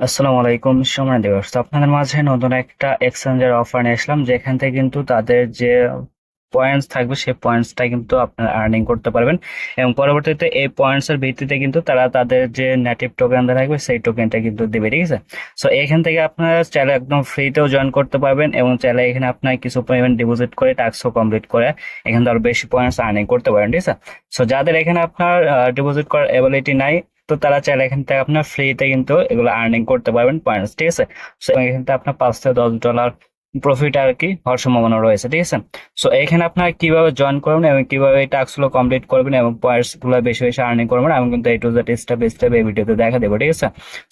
আসসালামু আলাইকুম সময় দিবস। তো আপনাদের মাঝে নতুন একটা এক্সচেঞ্জের অফার নিয়ে আসলাম, যেখান থেকে কিন্তু তাদের যে পয়েন্টস থাকবে সেই পয়েন্টসটা কিন্তু আপনারা আর্নিং করতে পারবেন এবং পরবর্তীতে এই পয়েন্টস এর ভিত্তিতে কিন্তু তারা তাদের যে নেটিভ টোকেনটা থাকবে সেই টোকেনটা কিন্তু দেবে, ঠিক আছে। সো এখান থেকে আপনারা চাইলে একদম ফ্রিতেও জয়েন করতে পারবেন এবং চাইলে এখানে আপনার কিছু পরিমাণ ডিপোজিট করে টাস্কও কমপ্লিট করে এখান থেকে আরো বেশি পয়েন্টস আর্নিং করতে পারেন, ঠিক আছে। সো যাদের এখানে আপনার ডিপোজিট করার এবিলিটি নাই, তো তারা চাইলে এখান থেকে আপনার ফ্রিতে কিন্তু এগুলো আর্নিং করতে পারবেন পয়েন্টস, ঠিক আছে। সো এখান থেকে আপনার $5 থেকে $10 প্রফিট আর কি হওয়ার সম্ভাবনা রয়েছে, ঠিক আছে। সো এখানে আপনারা কিভাবে জয়েন করবেন এবং কিভাবে এই টাস্ক গুলো কমপ্লিট করবেন এবং পয়েন্টস গুলো বেশি বেশি আর্নিং করবেন আমি কিন্তু এই to Z step by step এই ভিডিওতে দেখা দেবো, ঠিক আছে।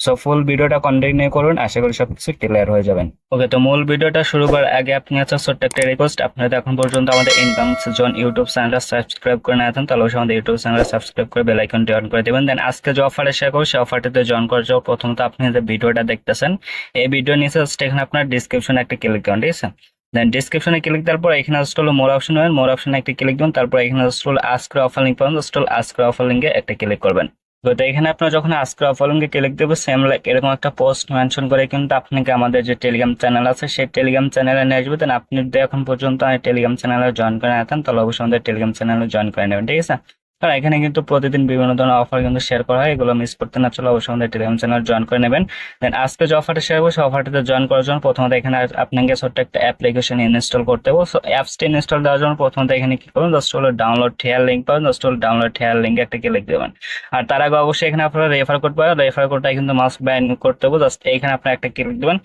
সো ফুল ভিডিওটা কন্টিনিউ করুন, আশা করি সবকিছু ক্লিয়ার হয়ে যাবেন। ওকে, তো মূল ভিডিওটা শুরু করার আগে আপনি আচ্ছা ছোট্ট একটা রিকোয়েস্ট, আপনারা যদি এখন পর্যন্ত আমাদের ইনকাম জোন ইউটিউব চ্যানেলটা সাবস্ক্রাইব করে না থাকেন তাহলে অবশ্যই আমাদের ইউটিউব চ্যানেলটা সাবস্ক্রাইব করে বেল আইকনটি অন করে দেবেন। দেন আজকে যে অফারে শেয়ার করবো সেই অফারটিতে জয়েন করার জন্য প্রথমত আপনি যে ভিডিওটা দেখতেছেন এই ভিডিও নিচে জাস্ট এখানে আপনার ডিসক্রিপশনে একটা ক্লিক করুন, ঠিক আছে। দেন ডিসক্রিপশনে ক্লিক দেওয়ার পর এখানে জাস্ট হলো মোর অপশন হবে, মোর অপশনে একটা ক্লিক দিবেন, তারপর এখানে জাস্ট হলো আস্ক অফার লিঙ্ক পাবেন, জাস্ট হলো আস্ক অফার লিঙ্কে একটা ক্লিক করবেন। তো এখানে আপনার যখন আজকে অফার লিঙ্কে ক্লিক দেবো সেম লাইক এরকম একটা পোস্ট মেনশন করে কিন্তু আপনাকে আমাদের যে টেলিগ্রাম চ্যানেল আছে সেই টেলিগ্রাম চ্যানেলে নিয়ে আসবে। দেন আপনি যদি এখন পর্যন্ত টেলিগ্রাম চ্যানেলে জয়েন করে না থাকেন তাহলে অবশ্যই আমাদের টেলিগ্রাম চ্যানেলে জয়েন করে নেবেন, ঠিক আছে। কারণ এখানে কিন্তু প্রতিদিন বিভিন্ন ধরনের অফার কিন্তু শেয়ার করা হয়, এগুলো মিস করতে না চলে অবশ্যই আমাদের টেলিগ্রাম চ্যানেল জয়েন করে নেবেন। দেন আজকে যে অফারটা শেয়ার করবো সেই অফারটাতে জয়েন করার জন্য প্রথমত এখানে আপনাকে ছোট্ট একটা অ্যাপ্লিকেশন ইনস্টল করতে হবে। সো অ্যাপসটা ইনস্টল দেওয়ার জন্য প্রথমত এখানে কি করবেন, জাস্ট হলো ডাউনলোড হেয়ার লিঙ্ক পাবেন, জাস্ট হলো ডাউনলোড হেয়ার লিঙ্ক একটা ক্লিক দেবেন। আর তার আগে অবশ্যই এখানে আপনারা রেফার কোড পাবেন, রেফার কোডটা কিন্তু মাস্ট বাইন করতে হবে, জাস্ট এখানে আপনি একটা ক্লিক দেবেন।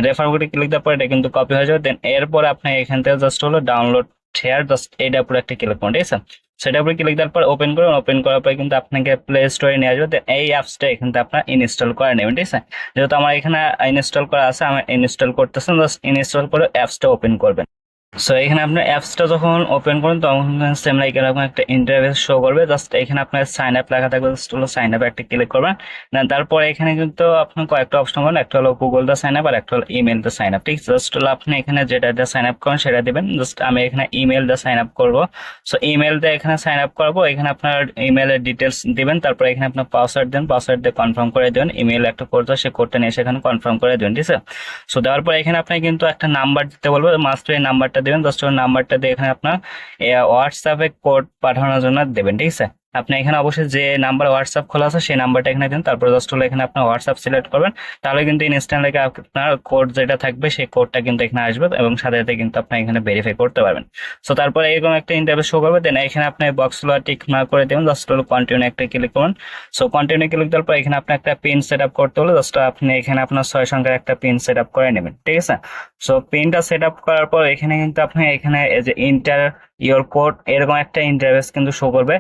রেফার কোডে ক্লিক দেওয়ার পর এটা কিন্তু কপি হয়ে যাবে। দেন এরপরে আপনি এখান থেকে জাস্ট হলো ডাউনলোড শেয়ার জাস্ট এইটার উপরে একটা ক্লিক করুন, ঠিক আছে। সেটার উপরে ক্লিক দেওয়ার পর ওপেন করুন, ওপেন করার পর কিন্তু আপনাকে প্লে স্টোরে নিয়ে আসবে। দেন এই অ্যাপসটা এখান থেকে আপনার ইনস্টল করে নেবেন, ঠিক আছে। যেহেতু আমার এখানে ইনস্টল করা আছে আমি ইনস্টল করতেছেন, জাস্ট ইনস্টল করে অ্যাপসটা ওপেন করবেন। সো এখানে আপনার অ্যাপসটা যখন ওপেন করুন তখন সেম লাইক এরকম একটা ইন্টারফেস শো করবে, জাস্ট এখানে আপনার সাইন আপ লেখা থাকবে, জাস্ট হলো সাইন আপ একটা ক্লিক করবেন। দেন তারপরে এখানে কিন্তু আপনার কয়েকটা অপশন পাবেন, একটা হলো গুগল দা সাইন আপ আর একটা হলো ইমেল দা সাইন আপ, ঠিক জাস্ট হলো আপনি এখানে যেটা দিয়ে সাইন আপ করেন সেটা দিবেন। জাস্ট আমি এখানে ইমেল দা সাইন আপ করবো। সো ইমেল দিয়ে এখানে সাইন আপ করবো, এখানে আপনার ইমেলের ডিটেলস দিবেন, তারপরে এখানে আপনার পাসওয়ার্ড দেন, পাসওয়ার্ড দিয়ে কনফার্ম করে দেবেন। ইমেল একটা কোড আছে সেই কোডটা নিয়ে সেখানে কনফার্ম করে দেবেন, ঠিক আছে। সো দেওয়ার পর এখানে আপনি কিন্তু একটা নাম্বার দিতে বলবো, মাস্ট এই নাম্বারটা দেবেন, জাস্ট ওই নাম্বারটা দিয়ে এখানে আপনার হোয়াটসঅ্যাপে কোড পাঠানোর জন্য দেবেন, ঠিক আছে। আপনি এখানে অবশ্যই যে নাম্বার হোয়াটসঅ্যাপ খোলা আছে সেই নাম্বারটা এখানে দিন, তারপর জাস্ট হলো এখানে আপনার হোয়াটসঅ্যাপ সিলেক্ট করবেন, তাহলে কিন্তু ইনস্ট্যান্টলি আপনার কোড যেটা থাকবে সেই কোডটা কিন্তু এখানে আসবে এবং সাথে সাথে কিন্তু আপনি এখানে ভেরিফাই করতে পারবেন। সো তারপরে এরকম একটা ইন্টারভিউ শো করবে, দেন এখানে আপনি বক্সগুলো টিক মার্ক করে দেবেন, জাস্ট হলো কন্টিনিউ একটা ক্লিক করুন। সো কন্টিনিউ ক্লিক দেওয়ার পর এখানে আপনি একটা পিন সেট আপ করতে হলে জাস্ট আপনি এখানে আপনার 6 সংখ্যার একটা পিন সেট আপ করে নেবেন, ঠিক আছে। সো পিনটা সেট আপ করার পর এখানে কিন্তু আপনি এখানে এই যে ইন্টার ইওর কোড এরকম একটা ইন্টারফেস কিন্তু শো করবে।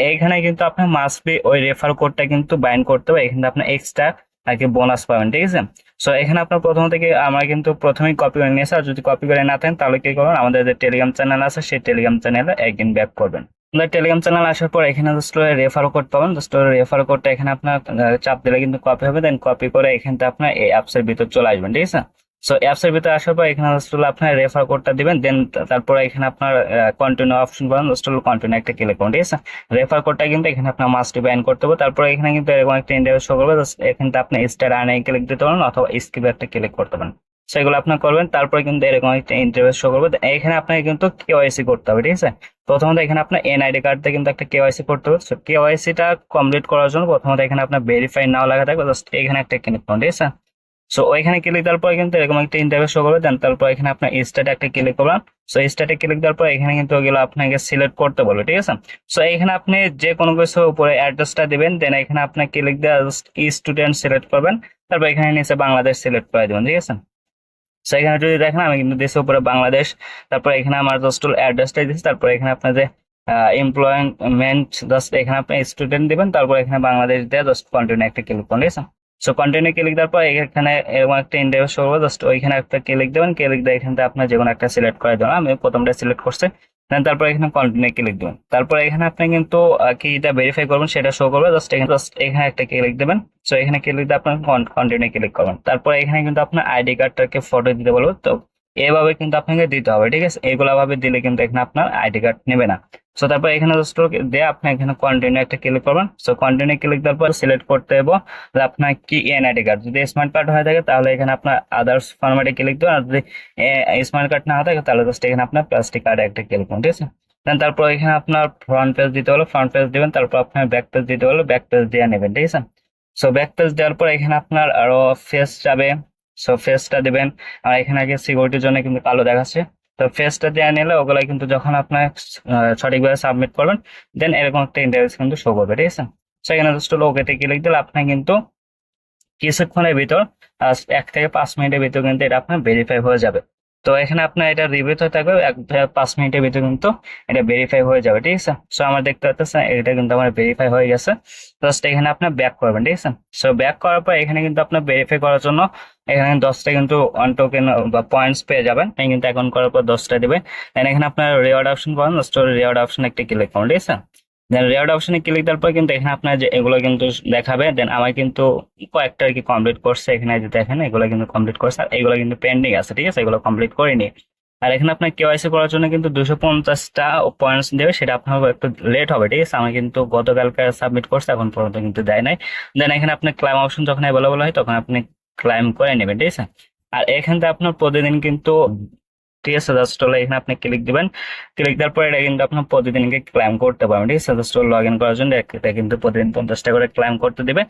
এইখানে কিন্তু আপনার মাস্ট বি ওই রেফার কোডটা কিন্তু বাইন্ড করতে হবে, এখানে আপনি এক্সট্রা আর কি বোনাস পাবেন, ঠিক আছে। সো এখানে আপনার প্রথম থেকে আমরা কিন্তু প্রথমেই কপি করে নিয়েছি, আর যদি কপি করে না থাকেন তাহলে কি করবেন, আমাদের যে টেলিগ্রাম চ্যানেল আছে সেই টেলিগ্রাম চ্যানেলে একদিন ব্যাক করবেন। টেলিগ্রাম চ্যানেল আসার পর এখানে জাস্ট রেফার কোড পাবেন, জাস্ট রেফার কোডটা এখানে আপনার চাপ দিলে কিন্তু কপি হবে, দেন কপি করে এখান থেকে আপনার এই অ্যাপস এর ভিতর চলে আসবেন, ঠিক আছে। সো অ্যাপস এর ভিতরে আসার পর এখানে জাস্ট আপনার রেফার কোডটা দিবেন, দেন তারপর এখানে আপনার কন্টিনিউ অপশন পাবেন, জাস্ট কন্টিনিউ একটা ক্লিক করুন, ঠিক আছে। রেফার কোডটা কিন্তু এখানে আপনার মাস্ট বাইন করতে হবে, তারপর এখানে কিন্তু এরকম একটা ইন্টারভিউ শো করবে, জাস্ট এখানে আপনি স্টার আর্নে ক্লিক দিতে পারেন অথবা স্কিপ একটা ক্লিক করতে পারেন। সেগুলো আপনার করবেন, তারপরে কিন্তু এরকম একটা ইন্টারভিউ শো করবে, এখানে আপনাকে কিন্তু কেওয়াইসি করতে হবে, ঠিক আছে। প্রথমত এখানে আপনার এনআইডি কার্ড দিয়ে কিন্তু একটা কেওয়াইসি করতে হবে। কেওয়াইসিটা কমপ্লিট করার জন্য প্রথমত এখানে আপনার ভেরিফাই নাও লেখা থাকবে, জাস্ট এখানে একটা ক্লিক করুন, ঠিক আছে। সো ওইখানে ক্লিক দেওয়ার পর কিন্তু এরকম একটা ইন্টারভিউ শো করবে, দেন তারপর এখানে আপনার স্টার্ট একটা ক্লিক করবেন। সো স্টার্টে ক্লিক দেওয়ার পর এখানে কিন্তু ওগুলো আপনাকে সিলেক্ট করতে বলবে, ঠিক আছে। সো এখানে আপনি যে কোনো কিছু উপরে অ্যাড্রেসটা দিবেন, দেন এখানে আপনার ক্লিক দিয়ে স্টুডেন্ট সিলেক্ট করবেন, তারপর এখানে নিচে বাংলাদেশ সিলেক্ট করে দেবেন, ঠিক আছে। সো এখানে যদি দেখেন আমি কিন্তু দেশের উপরে বাংলাদেশ, তারপর এখানে আমার জাস্ট অ্যাড্রেসটা দিচ্ছি, তারপর এখানে আপনার যে এমপ্লয়মেন্ট জাস্ট এখানে আপনি স্টুডেন্ট দিবেন, তারপর এখানে বাংলাদেশ দিয়ে জাস্ট কন্টিনিউ একটা ক্লিক করুন, ঠিক আছে। সো কন্টিনিউ ক্লিক দেওয়ার পর এখানে এরকম একটা ইন্টারভিউ শো করবে, জাস্ট ওইখানে একটা ক্লিক দেবেন, ক্লিক দিয়ে এখান থেকে আপনার যে কোনো একটা সিলেক্ট করে দেবেন, আমি প্রথমটা সিলেক্ট করছি। দেন তারপর এখানে কন্টিনিউ ক্লিক দেবেন, তারপর এখানে আপনি কিন্তু কি এটা ভেরিফাই করবেন সেটা শো করবে, জাস্ট এখানে একটা ক্লিক দেবেন। সো এখানে ক্লিক দিয়ে আপনার কন্টিনিউ ক্লিক করবেন, তারপর এখানে কিন্তু আপনার আইডি কার্ডটাকে ফটো দিতে বলবো, তো এভাবে কিন্তু আপনাকে দিতে হবে, ঠিক আছে। এইগুলা ভাবে দিলে কিন্তু এখানে আপনার আইডি কার্ড নেবে না। সো তারপর এখানে জাস্ট দিয়ে আপনি এখানে কন্টিনিউ একটা ক্লিক করবেন। সো কন্টিনিউ ক্লিক দেওয়ার পর সিলেক্ট করতে হবে যে আপনার কি এনআইডি কার্ড। যদি স্মার্ট কার্ড হয়ে থাকে তাহলে এখানে আপনার আদার্স ফরম্যাটে ক্লিক দেবেন, আর যদি স্মার্ট কার্ড না থাকে তাহলে জাস্ট এখানে আপনার প্লাস্টিক কার্ডে একটা ক্লিক করুন, ঠিক আছে। দেন তারপর এখানে আপনার ফ্রন্ট পেজ দিতে হলো ফ্রন্ট পেজ দিবেন, তারপর আপনার ব্যাক পেজ দিতে হলো ব্যাক পেজ দিয়ে নেবেন, ঠিক আছে। সো ব্যাক পেজ দেওয়ার পর এখানে আপনার আরো ফেস যাবে। সো ফেসটা দিবেন, আর এখানে আগে সিকিউরিটির জন্য কিন্তু কালো দেখাচ্ছে। তো ফেসটা দিয়ে নিলে ওগুলা কিন্তু যখন আপনার সঠিকভাবে সাবমিট করবেন দেন এরকম একটা ইন্টারফেস কিন্তু শো করবে, ঠিক আছে। সো এখানে জাস্ট ওকেতে ক্লিক দিলে আপনার কিন্তু কিছুক্ষণের ভিতর 1 থেকে 5 মিনিটের ভিতর কিন্তু এটা আপনার ভেরিফাই হয়ে যাবে। তো এখানে আপনার এটা রিভিউ হতে থাকবে 1 থেকে 5 মিনিটের ভিতর কিন্তু এটা ভেরিফাই হয়ে যাবে, ঠিক আছে। সো আমার দেখতে পাচ্ছেন এটা কিন্তু আমার ভেরিফাই হয়ে গেছে। জাস্ট এখানে আপনার ব্যাক করবেন, ঠিক আছে। সো ব্যাক করার পর এখানে কিন্তু আপনার ভেরিফাই করার জন্য এখানে 10টা কিন্তু অন টোকেন বা পয়েন্টস পেয়ে যাবেন। এই কিন্তু অ্যাকাউন্ট করার পর 10টা দেবে। দেন এখানে আপনার রিওয়ার্ড অপশন পাবেন, জাস্ট রিওয়ার্ড অপশন একটা ক্লিক করুন, ঠিক আছে। দেন রিওয়ার্ড অপশনে ক্লিক দেওয়ার পর কিন্তু এখানে আপনার যে এগুলো কিন্তু দেখাবে। দেন আমার কিন্তু কয়েকটা আর কি কমপ্লিট করছে, এখানে যে দেখেন এগুলো কিন্তু কমপ্লিট করছে, আর এগুলো কিন্তু পেন্ডিং আছে, ঠিক আছে, এগুলো কমপ্লিট করিনি। আর এখানে আপনার কেওয়াইসি করার জন্য কিন্তু 250টা পয়েন্টস দেবে, সেটা আপনার একটু লেট হবে, ঠিক আছে। আমি কিন্তু গতকালকে সাবমিট করছি, এখন পর্যন্ত কিন্তু দেয় নাই। দেন এখানে আপনার ক্লাইম অপশন যখন অ্যাভেলেবল হয় তখন আপনি ক্লাইম করে নেবেন, ঠিক আছে। আর এখান থেকে আপনার প্রতিদিন কিন্তু, ঠিক আছে, জাস্ট হলো এখানে আপনি ক্লিক দিবেন। ক্লিক দেওয়ার পরে এটা কিন্তু আপনার প্রতিদিনকে ক্লাইম করতে পারবেন, ঠিক আছে। জাস্ট লগ ইন করার জন্য এটা কিন্তু প্রতিদিন 50টা করে ক্লাইম করতে দিবে।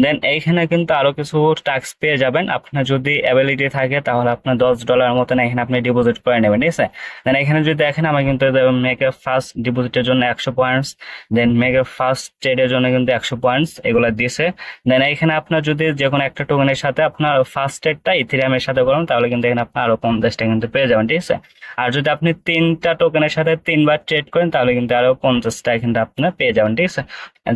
দেন এইখানে কিন্তু আরো কিছু টাস্ক পেয়ে যাবেন। আপনার যদি অ্যাবিলিটি থাকে তাহলে আপনার $10 মতন এখানে আপনি ডিপোজিট করে নেবেন, ঠিক আছে। দেন এখানে যদি দেখেন আমার কিন্তু মেক এ ফার্স্ট ডিপোজিটের জন্য 100 points, then make a first ট্রেডের জন্য কিন্তু 100 পয়েন্টস এগুলো দিছে। দেন এখানে আপনার যদি যে কোনো একটা টোকেনের সাথে আপনার ফার্স্ট ট্রেডটা ইথেরিয়ামের সাথে করেন তাহলে কিন্তু এখানে আপনার আরো 50টা কিন্তু পেয়ে যাবেন, ঠিক আছে। আর যদি আপনি 3টা টোকেনের সাথে 3বার ট্রেড করেন তাহলে কিন্তু আরো 50টা কিন্তু আপনার পেয়ে যাবেন, ঠিক আছে।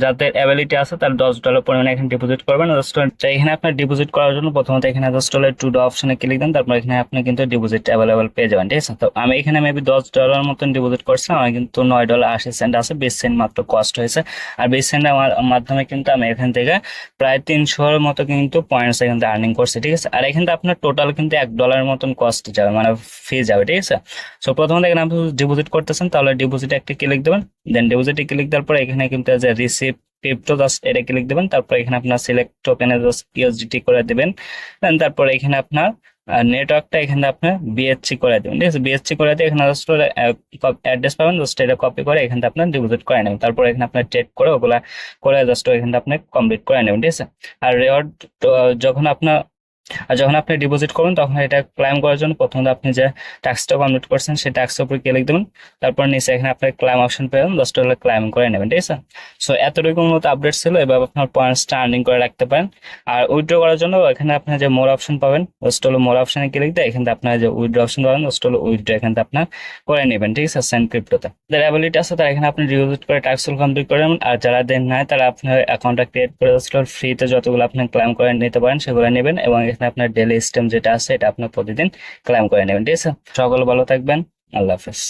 যাদের অ্যাবিলিটি আছে তার $10 পরিমাণে এখানে ডিপোজিট করবেন। জাস্ট এখানে আপনার ডিপোজিট করার জন্য প্রথমত এখানে জাস্ট হলে টু ডো অপশনে ক্লিক দেন, তারপর এখানে আপনি কিন্তু ডিপোজিট অ্যাভেলেবল পেয়ে যাবেন, ঠিক আছে। তো আমি এখানে মেবি $10 মতন ডিপোজিট করছি, আমার কিন্তু $9.80 আছে, 20 সেন্ট মাত্র কস্ট হয়েছে। আর 20 সেন্ট আমার মাধ্যমে কিন্তু আমি এখান থেকে প্রায় 300-এর মতো কিন্তু পয়েন্টস এখান থেকে আর্নিং করছি, ঠিক আছে। আর এখান থেকে আপনার টোটাল কিন্তু $1 মতন কস্ট যাবে, মানে ফি যাবে, ঠিক আছে। সো প্রথমে এখানে আপনি ডিপোজিট করতেছেন তাহলে ডিপোজিটে একটা ক্লিক দেবেন। দেন ডিপোজিটে ক্লিক দেওয়ার পর এখানে কিন্তু যে রিসিভ ক্রিপ্টো জাস্ট এটা ক্লিক দেবেন। তারপর এখানে আপনার সিলেক্ট টোকেনে জাস্ট ইউএসডিটি করে দেবেন। দেন তারপর এখানে আপনার নেটওয়ার্কটা এখানে আপনি বিএসসি করে দেবেন, ঠিক আছে। বিএসসি করে দিয়ে এখানে জাস্ট অ্যাড্রেস পাবেন, জাস্ট এটা কপি করে এখানে আপনার ডিপোজিট করে নেবেন। তারপর এখানে আপনার চেক করে ওগুলা করে জাস্ট এখানে আপনি কমপ্লিট করে নেবেন, ঠিক আছে। আর রিওয়ার্ড যখন আপনার আর যখন আপনি ডিপোজিট করবেন তখন এটা ক্লাইম করার জন্য প্রথমত আপনি যে ট্যাক্সটা কমপ্লিট করছেন সেই ট্যাক্সের উপর ক্লিক দেবেন। তারপর নিচে এখানে আপনার ক্লাইম অপশন পেবেন, জাস্ট হলে ক্লাইম করে নেবেন, ঠিক আছে। সো এতটুকু মতো আপডেট ছিল, এভাবে আপনার পয়েন্টসটা আর্নিং করে রাখতে পারেন। আর উইথড্র করার জন্য এখানে আপনি যে মোর অপশন পাবেন, জাস্ট হলো মোর অপশনে ক্লিক দিয়ে এখানে আপনার যে উইথড্র অপশন পাবেন, জাস্ট হলো উইথড্র এখানে আপনার করে নেবেন, ঠিক আছে, সেন্ড ক্রিপ্টোতে। যাদের অ্যাবিলিটি আছে তারা এখানে আপনি ডিপোজিট করে ট্যাক্সগুলো কমপ্লিট করে নেবেন। আর যারা দেন নাই তারা আপনার অ্যাকাউন্টটা ক্রিয়েট করে জাস্ট ফ্রিতে যতগুলো আপনি ক্লাইম করে নিতে পারেন সেগুলো নেবেন, এবং এখানে আপনার ডেলি যেটা আছে এটা আপনি প্রতিদিন ক্লাইম করে নেবেন, ঠিক আছে। সকল ভালো থাকবেন, আল্লাহ হাফেজ।